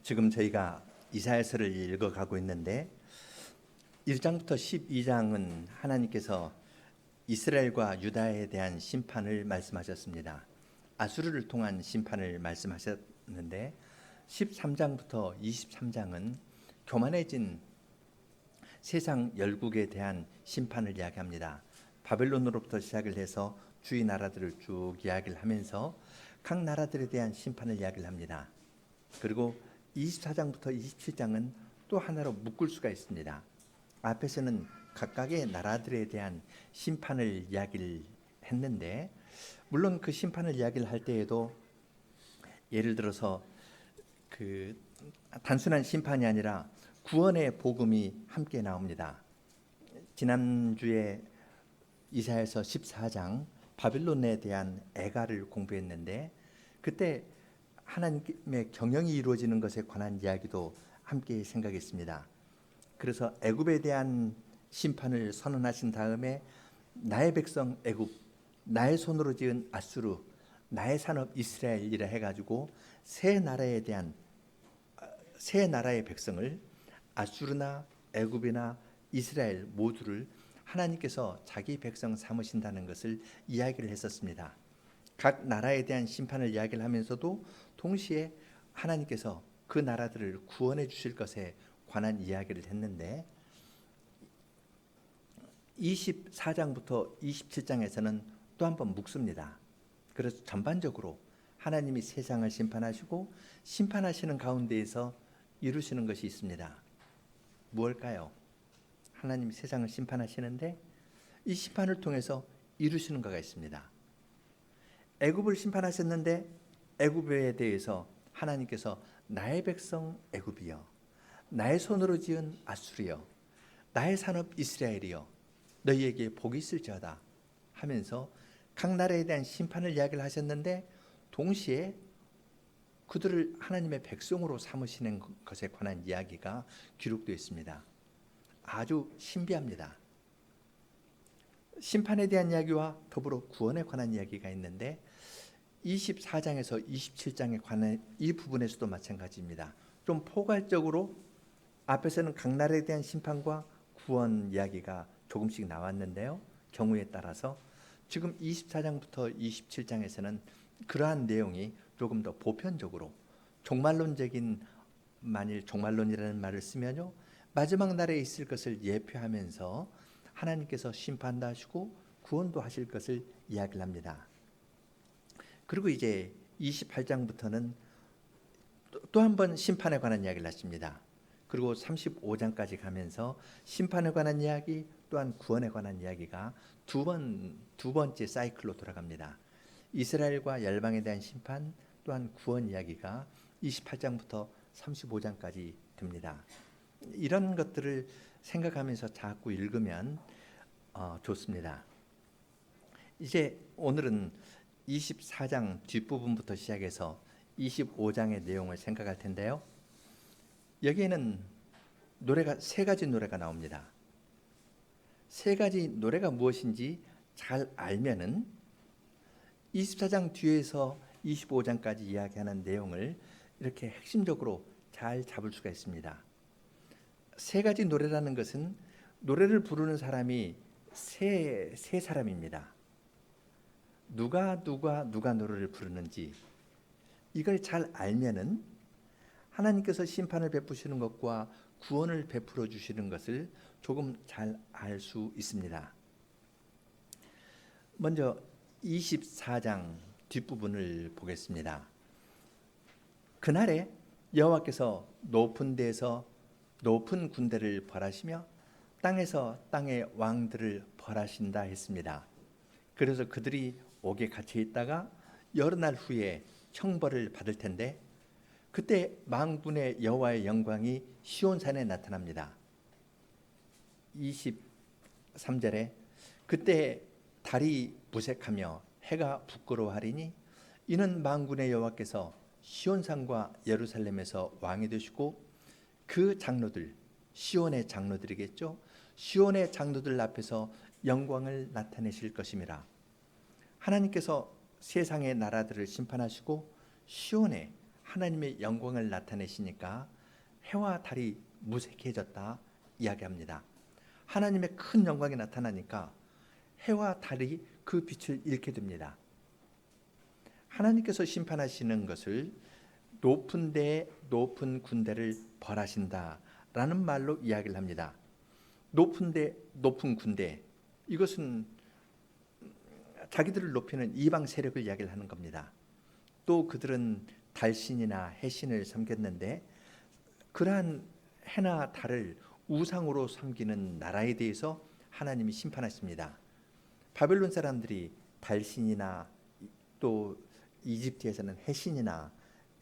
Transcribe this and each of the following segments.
지금 저희가 이사야서를 읽어가고 있는데 1장부터 12장은 하나님께서 이스라엘과 유다에 대한 심판을 말씀하셨습니다. 아수르를 통한 심판을 말씀하셨는데 13장부터 23장은 교만해진 세상 열국에 대한 심판을 이야기합니다. 바벨론으로부터 시작을 해서 주위 나라들을 쭉 이야기를 하면서 각 나라들에 대한 심판을 이야기를 합니다. 그리고 24장부터 27장은 또 하나로 묶을 수가 있습니다. 앞에서는 각각의 나라들에 대한 심판을 이야기를 했는데, 물론 그 심판을 이야기를 할 때에도 예를 들어서 그 단순한 심판이 아니라 구원의 복음이 함께 나옵니다. 지난주에 이사야서 14장 바빌론에 대한 애가를 공부했는데, 그때 하나님의 경영이 이루어지는 것에 관한 이야기도 함께 생각했습니다. 그래서 애굽에 대한 심판을 선언하신 다음에 나의 백성 애굽, 나의 손으로 지은 아수르, 나의 산업 이스라엘이라 해가지고 세 나라에 대한 세 나라의 백성을 아수르나 애굽이나 이스라엘 모두를 하나님께서 자기 백성 삼으신다는 것을 이야기를 했었습니다. 각 나라에 대한 심판을 이야기를 하면서도 동시에 하나님께서 그 나라들을 구원해 주실 것에 관한 이야기를 했는데, 24장부터 27장에서는 또 한 번 묵습니다. 그래서 전반적으로 하나님이 세상을 심판하시고 심판하시는 가운데에서 이루시는 것이 있습니다. 무엇일까요? 하나님이 세상을 심판하시는데 이 심판을 통해서 이루시는 것가 있습니다. 애굽을 심판하셨는데 애굽에 대해서 하나님께서 나의 백성 애굽이여, 나의 손으로 지은 아수르여, 나의 산업 이스라엘이여, 너희에게 복이 있을지어다 하면서 각 나라에 대한 심판을 이야기를 하셨는데, 동시에 그들을 하나님의 백성으로 삼으시는 것에 관한 이야기가 기록되어 있습니다. 아주 신비합니다. 심판에 대한 이야기와 더불어 구원에 관한 이야기가 있는데 24장에서 27장에 관한 이 부분에서도 마찬가지입니다. 좀 포괄적으로 앞에서는 각 나라에 대한 심판과 구원 이야기가 조금씩 나왔는데요, 경우에 따라서 지금 24장부터 27장에서는 그러한 내용이 조금 더 보편적으로 종말론적인, 만일 종말론이라는 말을 쓰면요, 마지막 날에 있을 것을 예표하면서 하나님께서 심판도 하시고 구원도 하실 것을 이야기를 합니다. 그리고 이제 28장부터는 또 한 번 심판에 관한 이야기를 하십니다. 그리고 35장까지 가면서 심판에 관한 이야기 또한 구원에 관한 이야기가 두 번째 사이클로 돌아갑니다. 이스라엘과 열방에 대한 심판 또한 구원 이야기가 28장부터 35장까지 됩니다. 이런 것들을 생각하면서 자꾸 읽으면 좋습니다. 이제 오늘은 24장 뒷부분부터 시작해서 25장의 내용을 생각할 텐데요, 여기에는 노래가 세 가지 노래가 나옵니다. 세 가지 노래가 무엇인지 잘 알면은 24장 뒤에서 25장까지 이야기하는 내용을 이렇게 핵심적으로 잘 잡을 수가 있습니다. 세 가지 노래라는 것은 노래를 부르는 사람이 세 사람입니다. 누가 노래를 부르는지 이걸 잘 알면은 하나님께서 심판을 베푸시는 것과 구원을 베풀어 주시는 것을 조금 잘 알 수 있습니다. 먼저 24장 뒷부분을 보겠습니다. 그날에 여호와께서 높은 데에서 높은 군대를 벌하시며 땅에서 땅의 왕들을 벌하신다 했습니다. 그래서 그들이 옥에 갇혀 있다가 여러 날 후에 형벌을 받을 텐데, 그때 만군의 여호와의 영광이 시온산에 나타납니다. 23절에 그때 달이 부색하며 해가 부끄러워하리니 이는 만군의 여호와께서 시온산과 예루살렘에서 왕이 되시고 그 장로들, 시온의 장로들이겠죠, 시온의 장로들 앞에서 영광을 나타내실 것임이라. 하나님께서 세상의 나라들을 심판하시고 시온에 하나님의 영광을 나타내시니까 해와 달이 무색해졌다 이야기합니다. 하나님의 큰 영광이 나타나니까 해와 달이 그 빛을 잃게 됩니다. 하나님께서 심판하시는 것을 높은 데에 높은 군대를 벌하신다라는 말로 이야기를 합니다. 높은 데 높은 군대, 이것은 자기들을 높이는 이방 세력을 이야기를 하는 겁니다. 또 그들은 달신이나 해신을 섬겼는데 그러한 해나 달을 우상으로 섬기는 나라에 대해서 하나님이 심판하십니다. 바벨론 사람들이 달신이나 또 이집트에서는 해신이나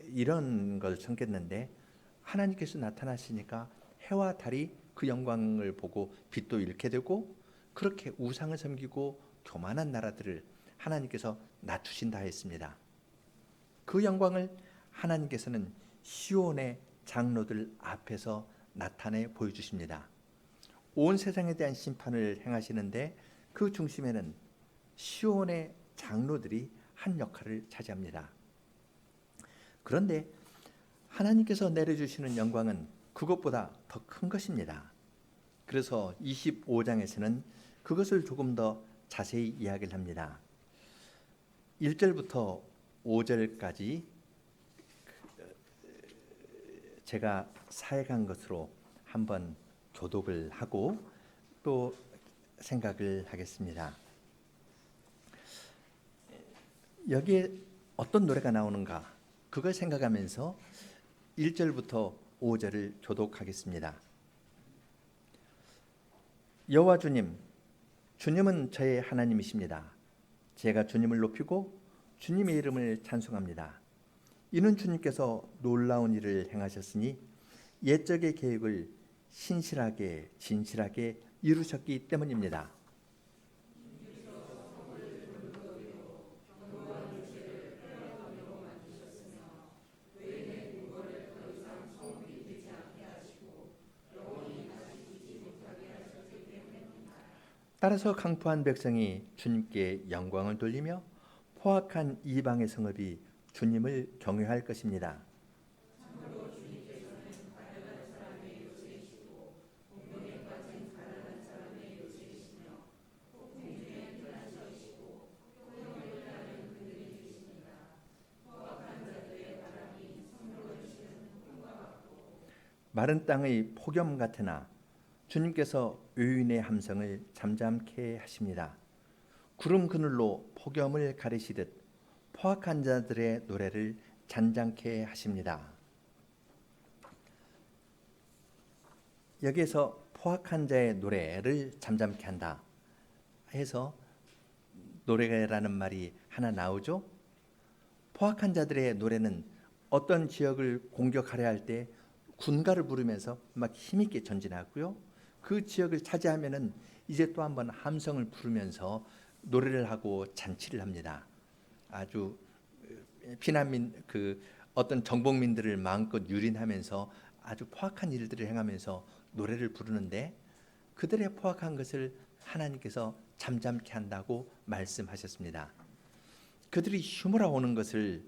이런 걸 섬겼는데 하나님께서 나타나시니까 해와 달이 그 영광을 보고 빛도 잃게 되고 그렇게 우상을 섬기고 교만한 나라들을 하나님께서 낮추신다 했습니다. 그 영광을 하나님께서는 시온의 장로들 앞에서 나타내 보여주십니다. 온 세상에 대한 심판을 행하시는데 그 중심에는 시온의 장로들이 한 역할을 차지합니다. 그런데 하나님께서 내려주시는 영광은 그것보다 더 큰 것입니다. 그래서 25장에서는 그것을 조금 더 자세히 이야기를 합니다. 1절부터 5절까지 제가 사역한 것으로 한번 교독을 하고 또 생각을 하겠습니다. 여기에 어떤 노래가 나오는가 그걸 생각하면서 1절부터 5절을 교독하겠습니다. 여호와 주님, 주님은 저의 하나님이십니다. 제가 주님을 높이고 주님의 이름을 찬송합니다. 이는 주님께서 놀라운 일을 행하셨으니 옛적의 계획을 신실하게 진실하게 이루셨기 때문입니다. 따라서 강포한 백성이 주님께 영광을 돌리며 포악한 이방의 성읍이 주님을 경외할 것입니다. 마른 땅의 폭염 같으나 주님께서 의인의 함성을 잠잠케 하십니다. 구름 그늘로 폭염을 가리시듯 포악한 자들의 노래를 잔잔케 하십니다. 여기에서 포악한 자의 노래를 잠잠케 한다 해서 노래라는 말이 하나 나오죠. 포악한 자들의 노래는 어떤 지역을 공격하려 할 때 군가를 부르면서 막 힘있게 전진하고요. 그 지역을 차지하면은 이제 또 한번 함성을 부르면서 노래를 하고 잔치를 합니다. 아주 피난민 어떤 정복민들을 마음껏 유린하면서 아주 포악한 일들을 행하면서 노래를 부르는데 그들의 포악한 것을 하나님께서 잠잠케 한다고 말씀하셨습니다. 그들이 휘몰아 오는 것을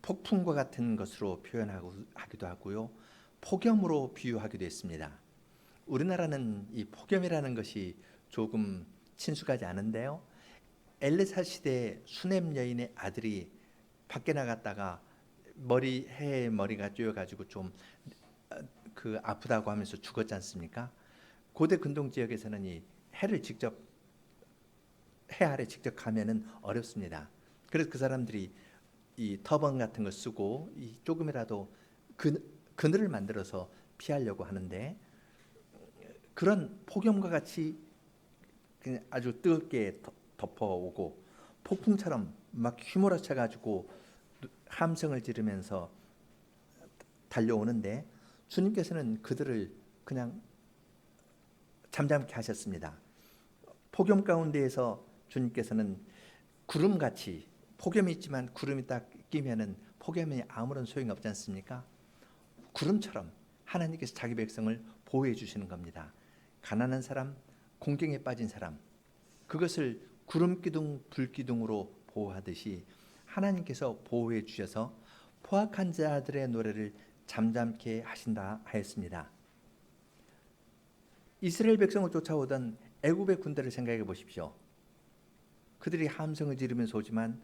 폭풍과 같은 것으로 표현하기도 하고요. 폭염으로 비유하기도 했습니다. 우리나라는 이 폭염이라는 것이 조금 친숙하지 않은데요. 엘리사 시대 수넴 여인의 아들이 밖에 나갔다가 해에 머리가 쪼여가지고 좀 아프다고 하면서 죽었지 않습니까? 고대 근동 지역에서는 이 해 아래 직접 가면은 어렵습니다. 그래서 그 사람들이 이 터번 같은 거 쓰고 이 조금이라도 그늘을 만들어서 피하려고 하는데 그런 폭염과 같이 그냥 아주 뜨겁게 덮어오고 폭풍처럼 막 휘몰아쳐 가지고 함성을 지르면서 달려오는데 주님께서는 그들을 그냥 잠잠케 하셨습니다. 폭염 가운데에서 주님께서는 구름같이 폭염이 있지만 구름이 딱 끼면은 폭염이 아무런 소용이 없지 않습니까? 구름처럼 하나님께서 자기 백성을 보호해 주시는 겁니다. 가난한 사람, 공경에 빠진 사람, 그것을 구름 기둥, 불 기둥으로 보호하듯이 하나님께서 보호해 주셔서 포악한 자들의 노래를 잠잠케 하신다 하였습니다. 이스라엘 백성을 쫓아오던 애굽의 군대를 생각해 보십시오. 그들이 함성을 지르면서 오지만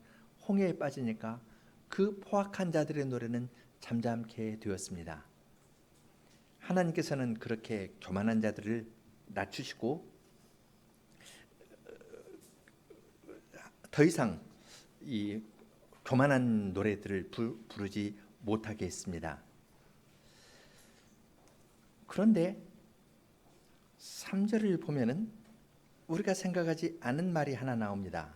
홍해에 빠지니까 그 포악한 자들의 노래는 잠잠케 되었습니다. 하나님께서는 그렇게 교만한 자들을 낮추시고 더 이상 이 교만한 노래들을 부르지 못하게 했습니다. 그런데 3절을 보면은 우리가 생각하지 않은 말이 하나 나옵니다.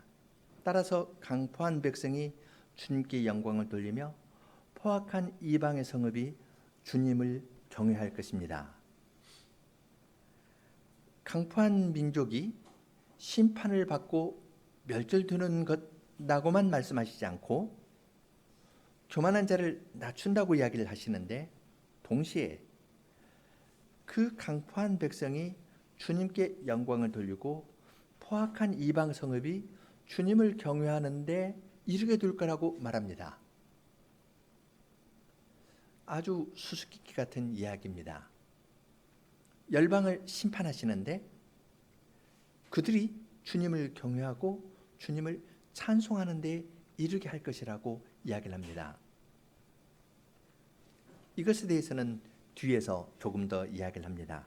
따라서 강포한 백성이 주님께 영광을 돌리며 포악한 이방의 성읍이 주님을 경외할 것입니다. 강포한 민족이 심판을 받고 멸절되는 것이라고만 말씀하시지 않고 교만한 자를 낮춘다고 이야기를 하시는데, 동시에 그 강포한 백성이 주님께 영광을 돌리고 포악한 이방 성읍이 주님을 경외하는데 이르게 될 거라고 말합니다. 아주 수수께끼 같은 이야기입니다. 열방을 심판하시는데 그들이 주님을 경외하고 주님을 찬송하는 데 이르게 할 것이라고 이야기를 합니다. 이것에 대해서는 뒤에서 조금 더 이야기를 합니다.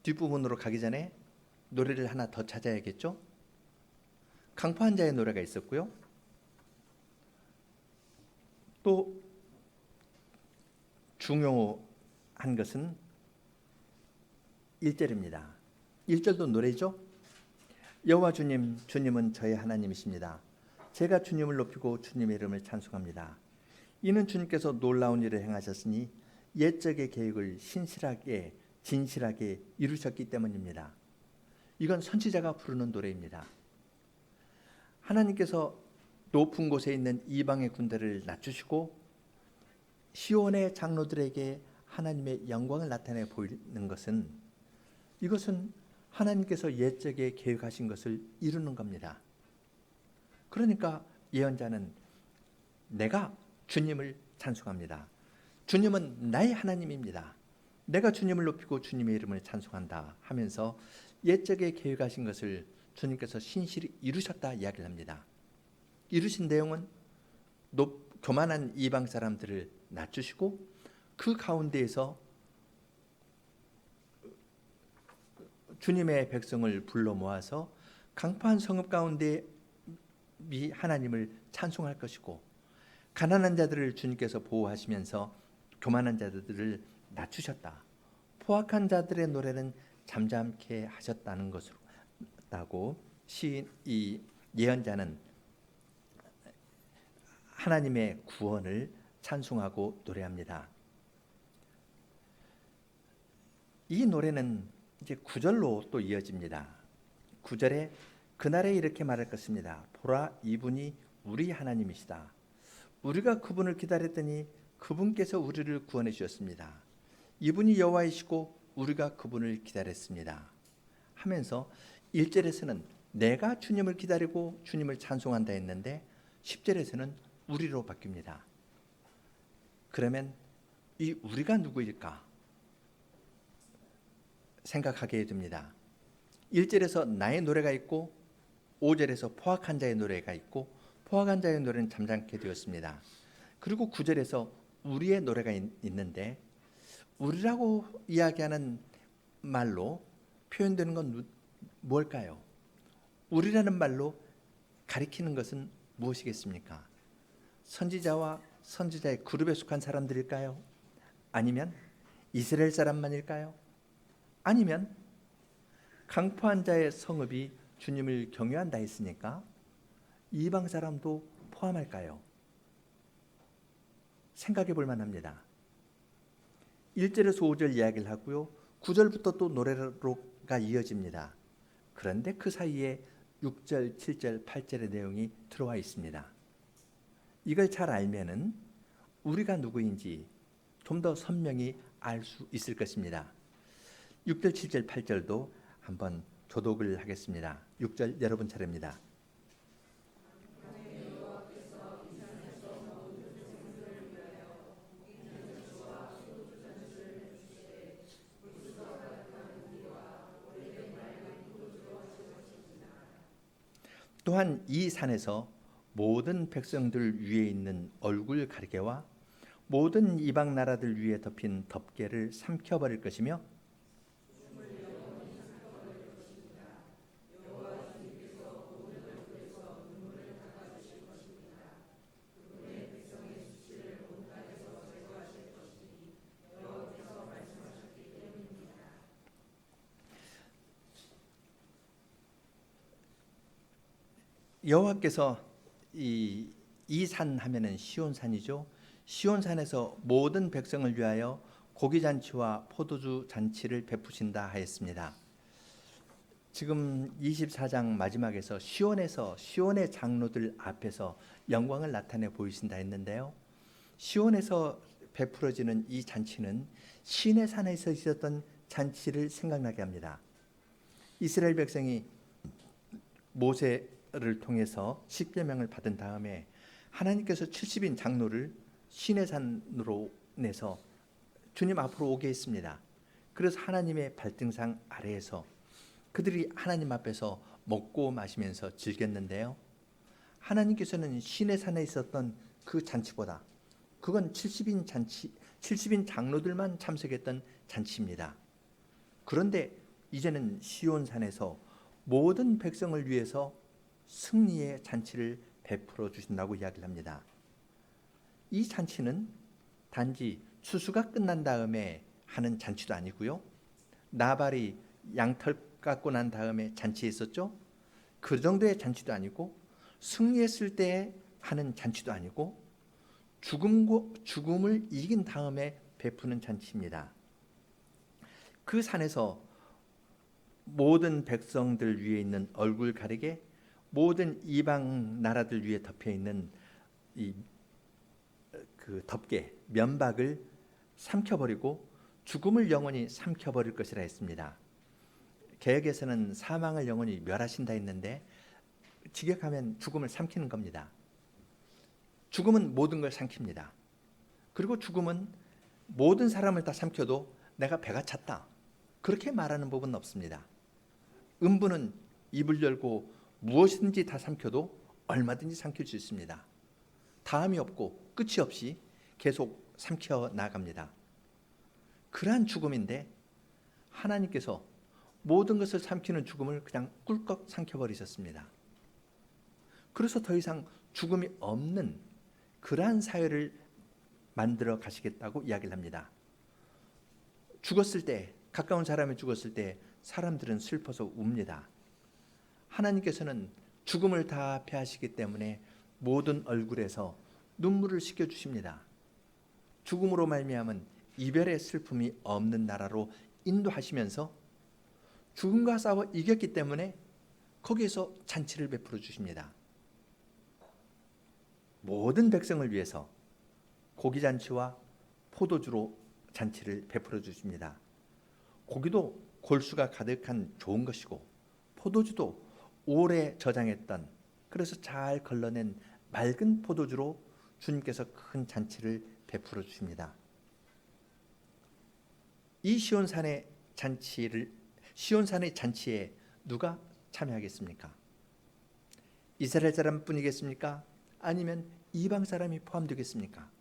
뒷부분으로 가기 전에 노래를 하나 더 찾아야겠죠? 강포한 자의 노래가 있었고요. 또 중요한 것은 1절입니다. 1절도 노래죠. 여호와 주님, 주님은 저의 하나님이십니다. 제가 주님을 높이고 주님의 이름을 찬송합니다. 이는 주님께서 놀라운 일을 행하셨으니 옛적의 계획을 신실하게 진실하게 이루셨기 때문입니다. 이건 선지자가 부르는 노래입니다. 하나님께서 높은 곳에 있는 이방의 군대를 낮추시고 시온의 장로들에게 하나님의 영광을 나타내 보이는 것은, 이것은 하나님께서 옛적에 계획하신 것을 이루는 겁니다. 그러니까 예언자는 내가 주님을 찬송합니다. 주님은 나의 하나님입니다. 내가 주님을 높이고 주님의 이름을 찬송한다 하면서 옛적에 계획하신 것을 주님께서 신실히 이루셨다 이야기를 합니다. 이루신 내용은 교만한 이방 사람들을 낮추시고 그 가운데에서 주님의 백성을 불러 모아서 강포한 성읍 가운데 하나님을 찬송할 것이고, 가난한 자들을 주님께서 보호하시면서 교만한 자들을 낮추셨다. 포악한 자들의 노래는 잠잠케 하셨다는 것으로 시인 이 예언자는 하나님의 구원을 찬송하고 노래합니다. 이 노래는 이제 9절로 또 이어집니다. 9절에 그날에 이렇게 말할 것입니다. 보라, 이분이 우리 하나님이시다. 우리가 그분을 기다렸더니 그분께서 우리를 구원해 주셨습니다. 이분이 여호와이시고 우리가 그분을 기다렸습니다 하면서 1절에서는 내가 주님을 기다리고 주님을 찬송한다 했는데 10절에서는 우리로 바뀝니다. 그러면 이 우리가 누구일까 생각하게 됩니다. 1절에서 나의 노래가 있고 5절에서 포악한 자의 노래가 있고 포악한 자의 노래는 잠잠게 되었습니다. 그리고 9절에서 우리의 노래가 있는데, 우리라고 이야기하는 말로 표현되는 건 무엇일까요? 우리라는 말로 가리키는 것은 무엇이겠습니까? 선지자와 선지자의 그룹에 속한 사람들일까요? 아니면 이스라엘 사람만일까요? 아니면 강포한 자의 성읍이 주님을 경외한다 했으니까 이방 사람도 포함할까요? 생각해 볼 만합니다. 1절에서 5절 이야기를 하고요. 9절부터 또 노래로가 이어집니다. 그런데 그 사이에 6절, 7절, 8절의 내용이 들어와 있습니다. 이걸 잘 알면은 우리가 누구인지 좀 더 선명히 알 수 있을 것입니다. 6절, 7절, 8절도 한번 교독을 하겠습니다. 6절 여러분 차례입니다. 또한 이 산에서 모든 백성들 위에 있는 얼굴 가리개와 모든 이방 나라들 위에 덮인 덮개를 삼켜버릴 것이며 여호와께서 이 산 하면은 시온산이죠. 시온산에서 모든 백성을 위하여 고기 잔치와 포도주 잔치를 베푸신다 하였습니다. 지금 24장 마지막에서 시온의 장로들 앞에서 영광을 나타내 보이신다 했는데요. 시온에서 베풀어지는 이 잔치는 시내 산에서 있었던 잔치를 생각나게 합니다. 이스라엘 백성이 모세를 통해서 십계명을 받은 다음에 하나님께서 70인 장로를 시내산으로 내서 주님 앞으로 오게 했습니다. 그래서 하나님의 발등상 아래에서 그들이 하나님 앞에서 먹고 마시면서 즐겼는데요. 하나님께서는 시내산에 있었던 그 잔치보다 그건 70인 잔치, 70인 장로들만 참석했던 잔치입니다. 그런데 이제는 시온산에서 모든 백성을 위해서 승리의 잔치를 베풀어 주신다고 이야기를 합니다. 이 잔치는 단지 추수가 끝난 다음에 하는 잔치도 아니고요. 나발이 양털 깎고 난 다음에 잔치했었죠. 그 정도의 잔치도 아니고 승리했을 때 하는 잔치도 아니고 죽음을 이긴 다음에 베푸는 잔치입니다. 그 산에서 모든 백성들 위에 있는 얼굴 가리개, 모든 이방 나라들 위에 덮여 있는 그 덮개, 면박을 삼켜버리고 죽음을 영원히 삼켜버릴 것이라 했습니다. 개역에서는 사망을 영원히 멸하신다 했는데 직역하면 죽음을 삼키는 겁니다. 죽음은 모든 걸 삼킵니다. 그리고 죽음은 모든 사람을 다 삼켜도 내가 배가 찼다, 그렇게 말하는 법은 없습니다. 음부는 입을 열고 무엇이든지 다 삼켜도 얼마든지 삼킬 수 있습니다. 다음이 없고 끝이 없이 계속 삼켜 나갑니다. 그러한 죽음인데 하나님께서 모든 것을 삼키는 죽음을 그냥 꿀꺽 삼켜버리셨습니다. 그래서 더 이상 죽음이 없는 그러한 사회를 만들어 가시겠다고 이야기를 합니다. 죽었을 때, 가까운 사람이 죽었을 때 사람들은 슬퍼서 웁니다. 하나님께서는 죽음을 다 패하시기 때문에 모든 얼굴에서 눈물을 씻겨주십니다. 죽음으로 말미암은 이별의 슬픔이 없는 나라로 인도하시면서 죽음과 싸워 이겼기 때문에 거기에서 잔치를 베풀어 주십니다. 모든 백성을 위해서 고기 잔치와 포도주로 잔치를 베풀어 주십니다. 고기도 골수가 가득한 좋은 것이고 포도주도 오래 저장했던, 그래서 잘 걸러낸 맑은 포도주로 주님께서 큰 잔치를 베풀어 주십니다. 이 시온산의 잔치에 누가 참여하겠습니까? 이스라엘 사람뿐이겠습니까? 아니면 이방 사람이 포함되겠습니까?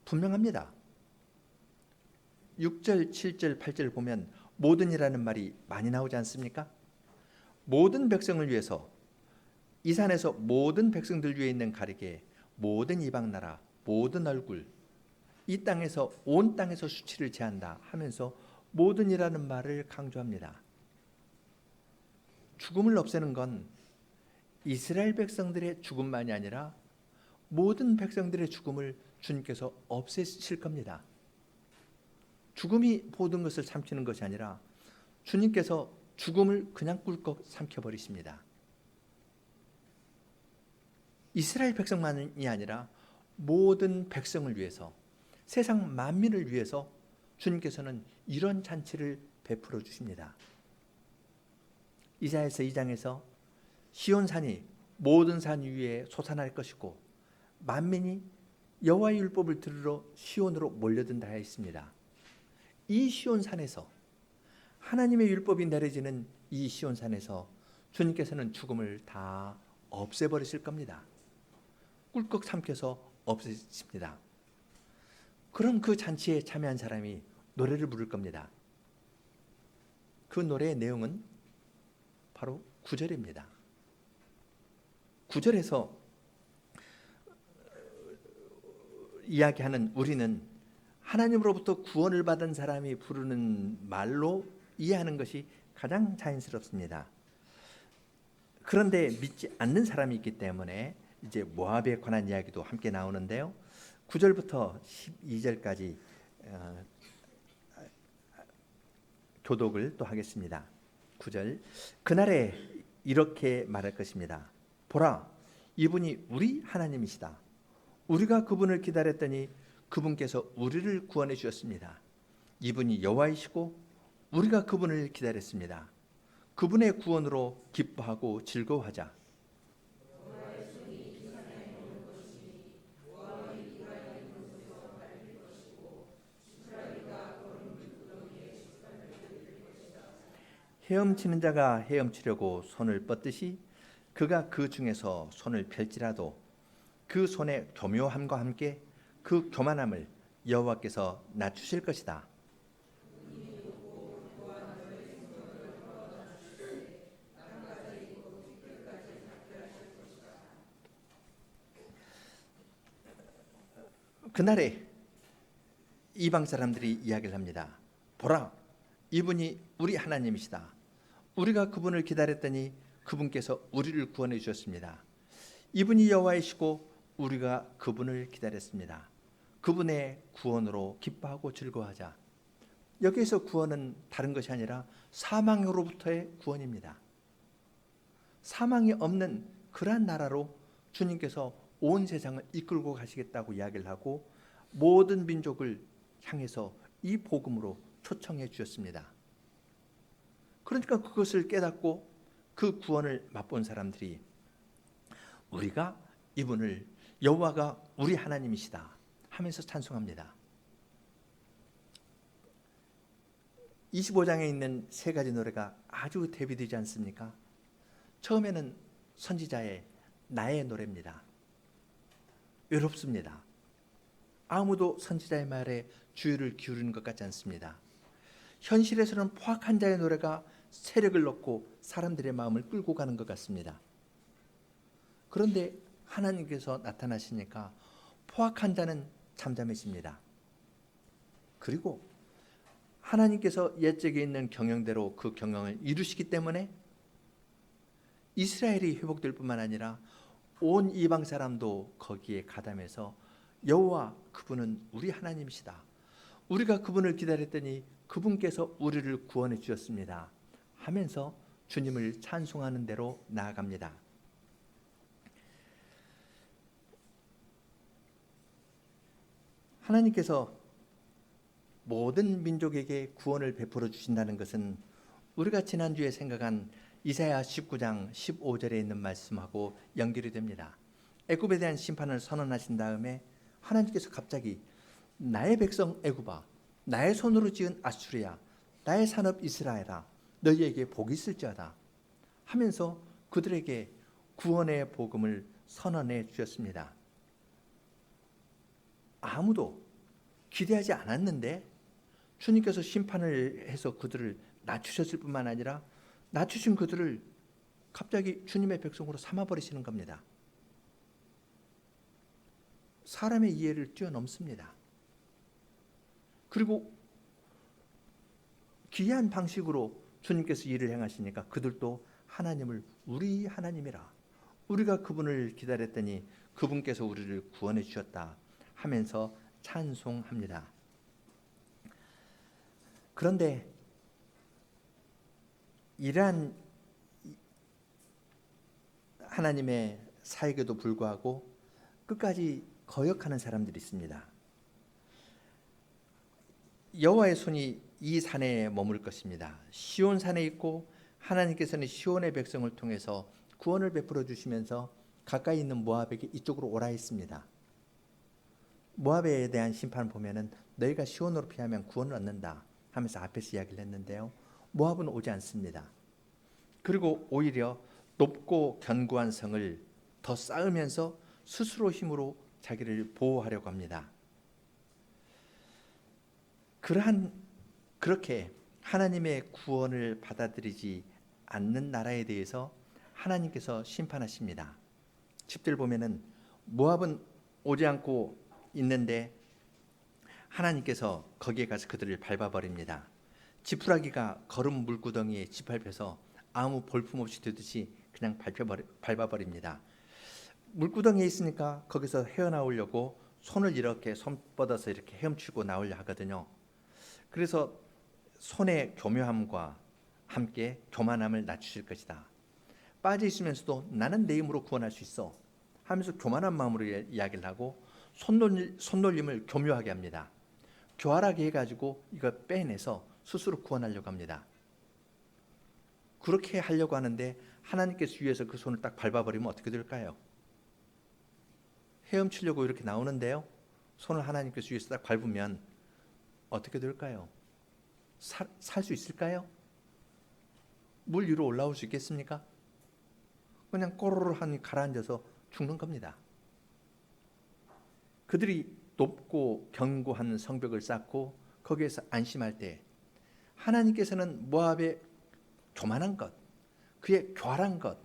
분명합니다. 6절, 7절, 8절 보면 모든이라는 말이 많이 나오지 않습니까? 모든 백성을 위해서, 이 산에서 모든 백성들 위에 있는 가리개, 모든 이방 나라, 모든 얼굴, 이 땅에서, 온 땅에서 수치를 제한다 하면서 모든이라는 말을 강조합니다. 죽음을 없애는 건 이스라엘 백성들의 죽음만이 아니라 모든 백성들의 죽음을 주님께서 없애실 겁니다. 죽음이 모든 것을 삼키는 것이 아니라 주님께서 죽음을 그냥 꿀꺽 삼켜버리십니다. 이스라엘 백성만이 아니라 모든 백성을 위해서, 세상 만민을 위해서 주님께서는 이런 잔치를 베풀어 주십니다. 이사야서 2장에서 시온산이 모든 산 위에 솟아날 것이고 만민이 여호와의 율법을 들으러 시온으로 몰려든다 했습니다. 이 시온산에서, 하나님의 율법이 내려지는 이 시온산에서 주님께서는 죽음을 다 없애버리실 겁니다. 꿀꺽 삼켜서 없애십니다. 그럼 그 잔치에 참여한 사람이 노래를 부를 겁니다. 그 노래의 내용은 바로 9절입니다. 9절에서 이야기하는 우리는 하나님으로부터 구원을 받은 사람이 부르는 말로 이해하는 것이 가장 자연스럽습니다. 그런데 믿지 않는 사람이 있기 때문에 이제 모압에 관한 이야기도 함께 나오는데요. 9절부터 12절까지 교독을 또 하겠습니다. 9절, 그날에 이렇게 말할 것입니다. 보라, 이분이 우리 하나님이시다. 우리가 그분을 기다렸더니 그분께서 우리를 구원해 주셨습니다. 이분이 여호와이시고 우리가 그분을 기다렸습니다. 그분의 구원으로 기뻐하고 즐거워하자. 헤엄치는 자가 헤엄치려고 손을 뻗듯이 그가 그 중에서 손을 펼지라도 그 손의 교묘함과 함께 그 교만함을 여호와께서 낮추실 것이다. 그날에 이방 사람들이 이야기를 합니다. 보라, 이분이 우리 하나님이시다. 우리가 그분을 기다렸더니 그분께서 우리를 구원해 주셨습니다. 이분이 여호와이시고 우리가 그분을 기다렸습니다. 그분의 구원으로 기뻐하고 즐거워하자. 여기에서 구원은 다른 것이 아니라 사망으로부터의 구원입니다. 사망이 없는 그러한 나라로 주님께서 온 세상을 이끌고 가시겠다고 이야기를 하고 모든 민족을 향해서 이 복음으로 초청해 주셨습니다. 그러니까 그것을 깨닫고 그 구원을 맛본 사람들이 우리가 이분을 여호와가 우리 하나님이시다 하면서 찬송합니다. 25장에 있는 세 가지 노래가 아주 대비되지 않습니까? 처음에는 선지자의 나의 노래입니다. 외롭습니다. 아무도 선지자의 말에 주의를 기울이는 것 같지 않습니다. 현실에서는 포악한 자의 노래가 세력을 얻고 사람들의 마음을 끌고 가는 것 같습니다. 그런데 하나님께서 나타나시니까 포악한 자는 잠잠해집니다. 그리고 하나님께서 옛적에 있는 경영대로 그 경영을 이루시기 때문에 이스라엘이 회복될 뿐만 아니라 온 이방 사람도 거기에 가담해서 여호와 그분은 우리 하나님이시다. 우리가 그분을 기다렸더니 그분께서 우리를 구원해 주셨습니다. 하면서 주님을 찬송하는 대로 나아갑니다. 하나님께서 모든 민족에게 구원을 베풀어 주신다는 것은 우리가 지난주에 생각한 이사야 19장 15절에 있는 말씀하고 연결이 됩니다. 애굽에 대한 심판을 선언하신 다음에 하나님께서 갑자기 나의 백성 애굽아, 나의 손으로 지은 아수르야, 나의 산업 이스라엘아, 너희에게 복이 있을지어다 하면서 그들에게 구원의 복음을 선언해 주셨습니다. 아무도 기대하지 않았는데 주님께서 심판을 해서 그들을 낮추셨을 뿐만 아니라 낮추신 그들을 갑자기 주님의 백성으로 삼아버리시는 겁니다. 사람의 이해를 뛰어넘습니다. 그리고 기이한 방식으로 주님께서 일을 행하시니까 그들도 하나님을 우리 하나님이라, 우리가 그분을 기다렸더니 그분께서 우리를 구원해 주셨다 하면서 찬송합니다. 그런데 이러한 하나님의 사역에도 불구하고 끝까지 거역하는 사람들이 있습니다. 여호와의 손이 이 산에 머물 것입니다. 시온 산에 있고 하나님께서는 시온의 백성을 통해서 구원을 베풀어 주시면서 가까이 있는 모압에게 이쪽으로 오라 했습니다. 모압에 대한 심판을 보면은 너희가 시온으로 피하면 구원을 얻는다 하면서 앞에서 이야기를 했는데요. 모압은 오지 않습니다. 그리고 오히려 높고 견고한 성을 더 쌓으면서 스스로 힘으로 자기를 보호하려고 합니다. 그렇게 하나님의 구원을 받아들이지 않는 나라에 대해서 하나님께서 심판하십니다. 10절 보면은 모압은 오지 않고 있는데 하나님께서 거기에 가서 그들을 밟아버립니다. 지푸라기가 거름 물구덩이에 짓밟혀서 아무 볼품없이 되듯이 그냥 밟아버립니다. 물구덩이에 있으니까 거기서 헤어나오려고 손을 이렇게 손 뻗어서 이렇게 헤엄치고 나오려 하거든요. 그래서 손의 교묘함과 함께 교만함을 낮추실 것이다. 빠져 있으면서도 나는 내 힘으로 구원할 수 있어 하면서 교만한 마음으로 이야기를 하고 손놀림을 교묘하게 합니다. 교활하게 해가지고 이거 빼내서 스스로 구원하려고 합니다. 그렇게 하려고 하는데 하나님께서 위에서 그 손을 딱 밟아버리면 어떻게 될까요? 헤엄치려고 이렇게 나오는데요, 손을 하나님께서 위에서 딱 밟으면 어떻게 될까요? 살 수 있을까요? 물 위로 올라올 수 있겠습니까? 그냥 꼬르르 하니 가라앉아서 죽는 겁니다. 그들이 높고 견고한 성벽을 쌓고 거기에서 안심할 때 하나님께서는 모압의 교만한 것, 그의 교활한 것,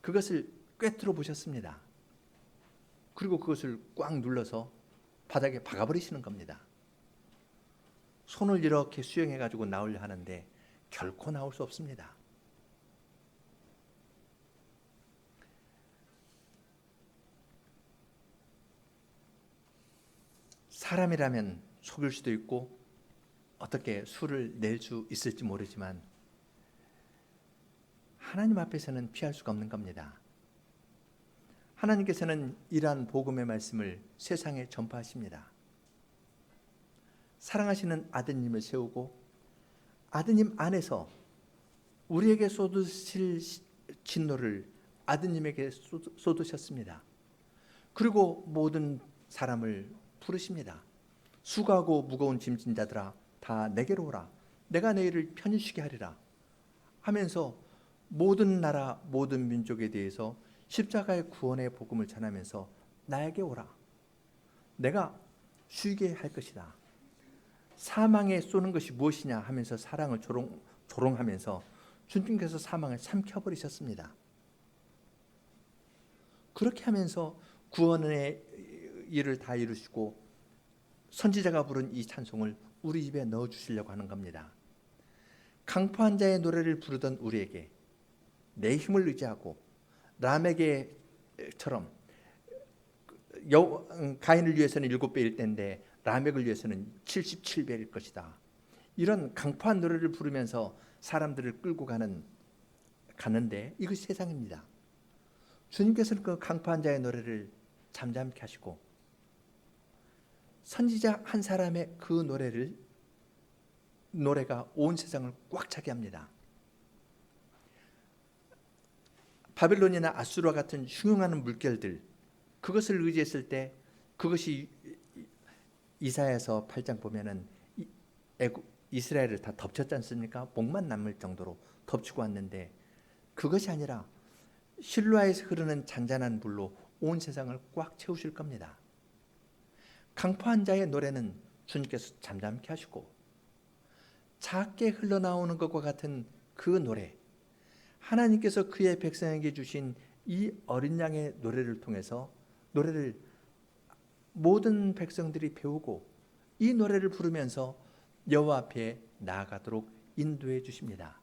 그것을 꿰뚫어 보셨습니다. 그리고 그것을 꽉 눌러서 바닥에 박아버리시는 겁니다. 손을 이렇게 수영해 가지고 나오려 하는데 결코 나올 수 없습니다. 사람이라면 속일 수도 있고 어떻게 수를 낼 수 있을지 모르지만 하나님 앞에서는 피할 수가 없는 겁니다. 하나님께서는 이러한 복음의 말씀을 세상에 전파하십니다. 사랑하시는 아드님을 세우고 아드님 안에서 우리에게 쏟으실 진노를 아드님에게 쏟으셨습니다. 그리고 모든 사람을 부르십니다. 수고하고 무거운 짐진 자들아 다 내게로 오라. 내가 너희를 편히 쉬게 하리라 하면서 모든 나라 모든 민족에 대해서 십자가의 구원의 복음을 전하면서 나에게 오라. 내가 쉬게 할 것이다. 사망에 쏘는 것이 무엇이냐 하면서 사랑을 조롱하면서 주님께서 사망을 삼켜버리셨습니다. 그렇게 하면서 구원의 일을 다 이루시고 선지자가 부른 이 찬송을 우리 입에 넣어주시려고 하는 겁니다. 강포한 자의 노래를 부르던 우리에게 내 힘을 의지하고 라멕처럼 가인을 위해서는 7배일 때인데 라멕을 위해서는 77배일 것이다. 이런 강포한 노래를 부르면서 사람들을 끌고 가는데 이것이 세상입니다. 주님께서는 그 강포한 자의 노래를 잠잠케 하시고 선지자 한 사람의 그 노래가 온 세상을 꽉 차게 합니다. 바벨론이나 아수르와 같은 흉흉한 물결들, 그것을 의지했을 때 그것이 이사야서 8장 보면은 이스라엘을 다 덮쳤지 않습니까? 목만 남을 정도로 덮치고 왔는데 그것이 아니라 실로아에서 흐르는 잔잔한 물로 온 세상을 꽉 채우실 겁니다. 강포한 자의 노래는 주님께서 잠잠케 하시고 작게 흘러나오는 것과 같은 그 노래, 하나님께서 그의 백성에게 주신 이 어린 양의 노래를 통해서 노래를 모든 백성들이 배우고 이 노래를 부르면서 여호와 앞에 나아가도록 인도해 주십니다.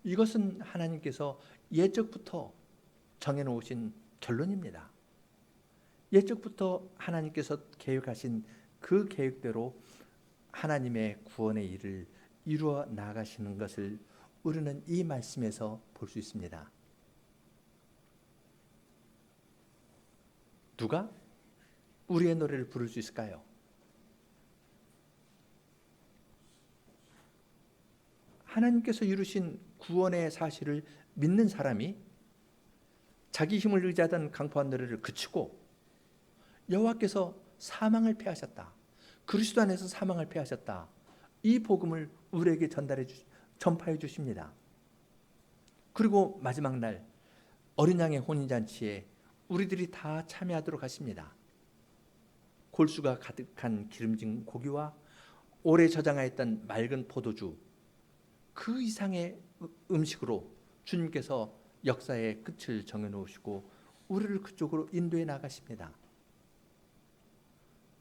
이것은 하나님께서 예적부터 정해놓으신 결론입니다. 예적부터 하나님께서 계획하신 그 계획대로 하나님의 구원의 일을 이루어 나가시는 것을 우리는 이 말씀에서 볼 수 있습니다. 누가 우리의 노래를 부를 수 있을까요? 하나님께서 이루신 구원의 사실을 믿는 사람이 자기 힘을 의지하던 강포한 노래를 그치고 여호와께서 사망을 패하셨다. 그리스도 안에서 사망을 패하셨다. 이 복음을 우리에게 전파해 주십니다. 그리고 마지막 날 어린 양의 혼인잔치에 우리들이 다 참여하도록 하십니다. 골수가 가득한 기름진 고기와 오래 저장하였던 맑은 포도주, 그 이상의 음식으로 주님께서 역사의 끝을 정해놓으시고 우리를 그쪽으로 인도해 나가십니다.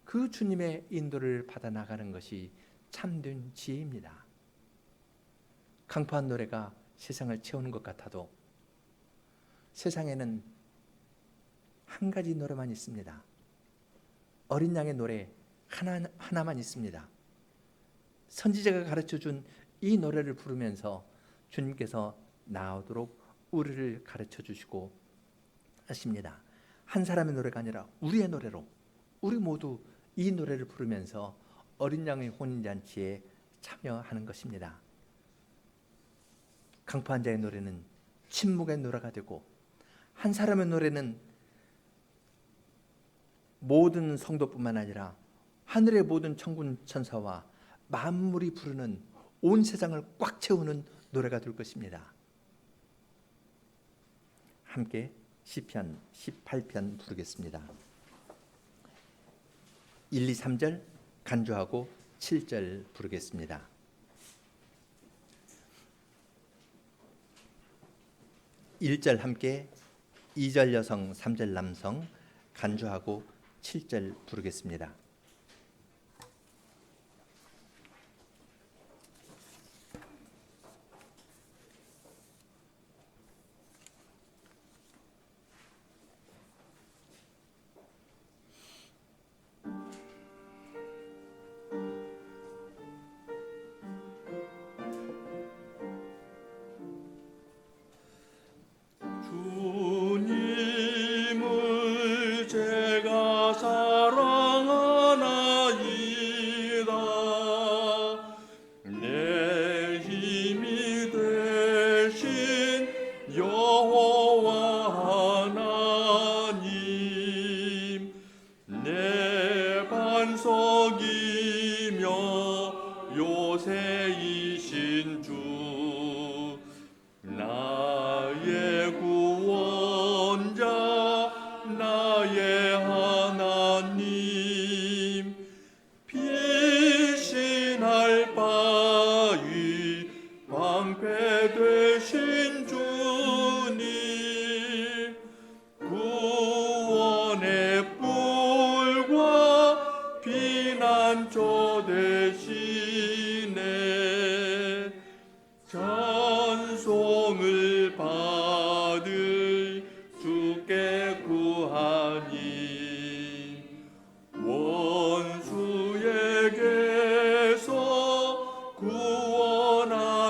그 주님의 인도를 받아 나가는 것이 참된 지혜입니다. 강포한 노래가 세상을 채우는 것 같아도 세상에는 한 가지 노래만 있습니다. 어린 양의 노래 하나만 있습니다. 선지자가 가르쳐준 이 노래를 부르면서 주님께서 나오도록 우리를 가르쳐 주시고 하십니다. 한 사람의 노래가 아니라 우리의 노래로 우리 모두 이 노래를 부르면서 어린 양의 혼인잔치에 참여하는 것입니다. 강포한 자의 노래는 침묵의 노래가 되고, 한 사람의 노래는 모든 성도뿐만 아니라 하늘의 모든 천군 천사와 만물이 부르는 온 세상을 꽉 채우는 노래가 될 것입니다. 함께 시편 18편 부르겠습니다. 1, 2, 3절 간주하고 7절 부르겠습니다. 1절 함께, 2절 여성, 3절 남성 간주하고 7절 부르겠습니다. 주님을 제가 사랑하나이다. 내 힘이 되신 여호와 하나님, 내 반석이며 요새이신 주, 나의 구원자, 나의 하나님, 피신할 바위 방패되신 주님, 구원의 뿔과 피난처 되시네. 찬송을 받을 주께 구하니, 원수에게서 구원하셨네.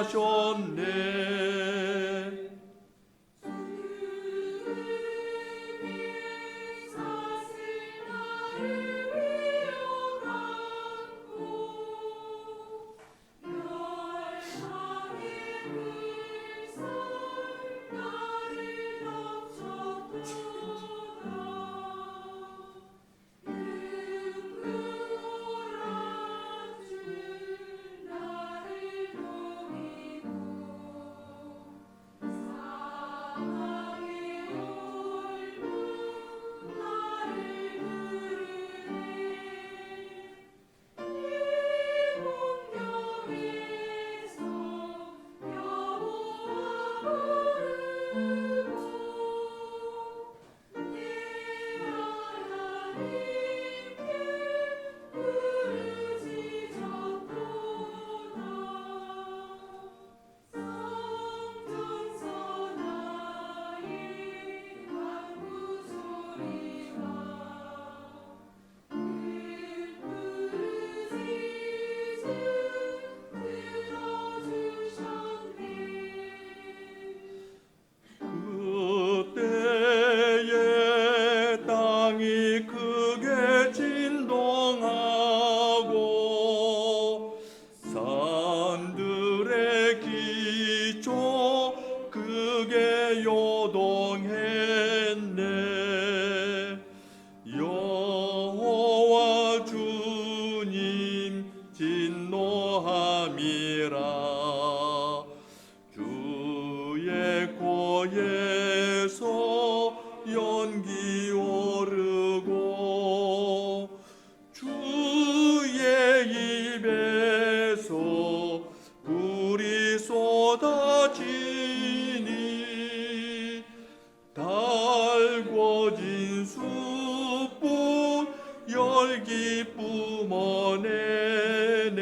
그때에 땅이 크게 기쁨 언에네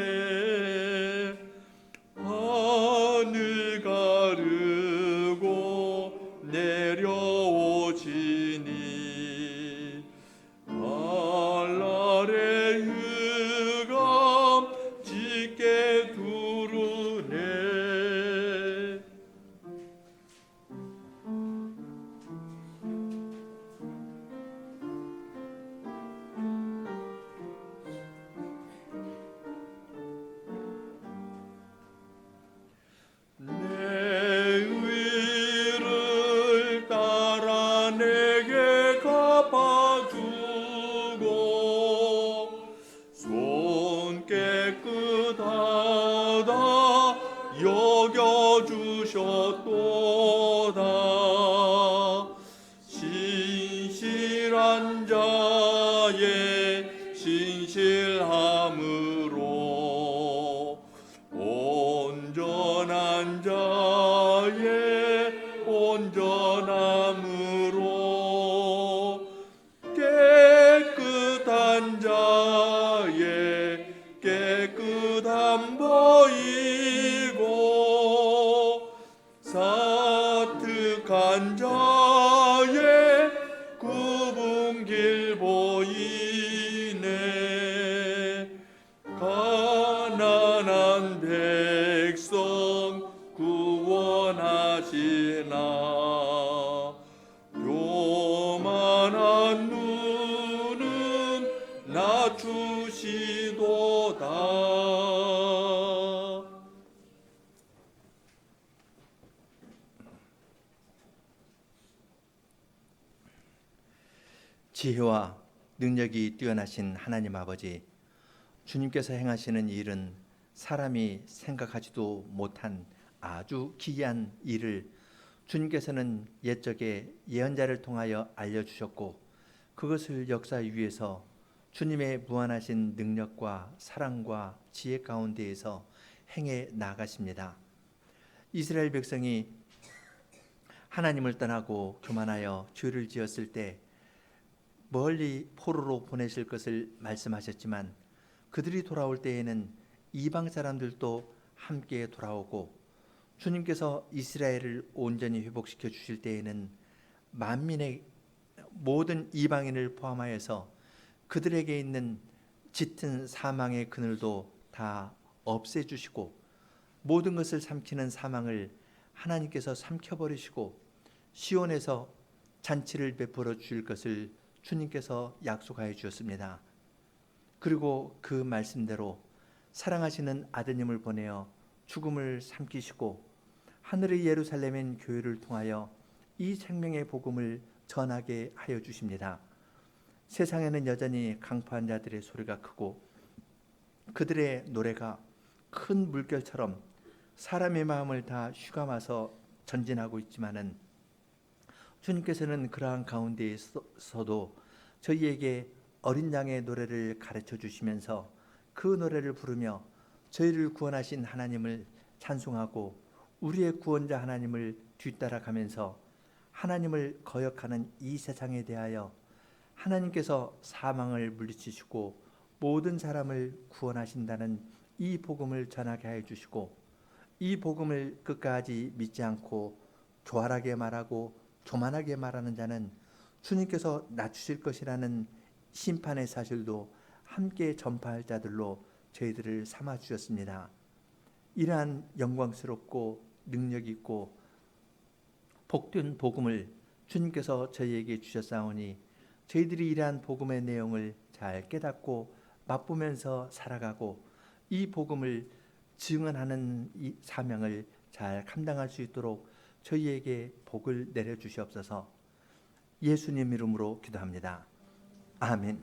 하늘 가르고 내려오시니 갈날의 흑암 짙게 두르네. 내 의를 따라 내게 갚아주고 손 깨끗하다 여겨주셨도다. 신실한 자의 신실함으로 온전한 자의 온전함으로 깨끗한 자의 깨끗함 보이고 사특한 자의 굽은 길 보이네. 가난한 백성 구원하시나 요만한 눈은 낮추시도다. 지혜와 능력이 뛰어나신 하나님 아버지, 주님께서 행하시는 일은 사람이 생각하지도 못한 아주 기이한 일을 주님께서는 옛적에 예언자를 통하여 알려주셨고, 그것을 역사 위에서 주님의 무한하신 능력과 사랑과 지혜 가운데에서 행해 나가십니다. 이스라엘 백성이 하나님을 떠나고 교만하여 죄를 지었을 때 멀리 포로로 보내실 것을 말씀하셨지만, 그들이 돌아올 때에는 이방 사람들도 함께 돌아오고, 주님께서 이스라엘을 온전히 회복시켜 주실 때에는 만민의 모든 이방인을 포함하여서 그들에게 있는 짙은 사망의 그늘도 다 없애주시고, 모든 것을 삼키는 사망을 하나님께서 삼켜버리시고 시온에서 잔치를 베풀어 주실 것을 주님께서 약속하여 주셨습니다. 그리고 그 말씀대로 사랑하시는 아드님을 보내어 죽음을 삼키시고 하늘의 예루살렘인 교회를 통하여 이 생명의 복음을 전하게 하여 주십니다. 세상에는 여전히 강포한 자들의 소리가 크고 그들의 노래가 큰 물결처럼 사람의 마음을 다 휘감아서 전진하고 있지만은, 주님께서는 그러한 가운데에서도 저희에게 어린 양의 노래를 가르쳐 주시면서 그 노래를 부르며 저희를 구원하신 하나님을 찬송하고 우리의 구원자 하나님을 뒤따라가면서 하나님을 거역하는 이 세상에 대하여 하나님께서 사망을 물리치시고 모든 사람을 구원하신다는 이 복음을 전하게 하여 주시고, 이 복음을 끝까지 믿지 않고 교활하게 말하고 교만하게 말하는 자는 주님께서 낮추실 것이라는 심판의 사실도 함께 전파할 자들로 저희들을 삼아 주셨습니다. 이러한 영광스럽고 능력 있고 복된 복음을 주님께서 저희에게 주셨사오니, 저희들이 이러한 복음의 내용을 잘 깨닫고 맛보면서 살아가고 이 복음을 증언하는 이 사명을 잘 감당할 수 있도록 저희에게 복을 내려주시옵소서. 예수님 이름으로 기도합니다. 아멘.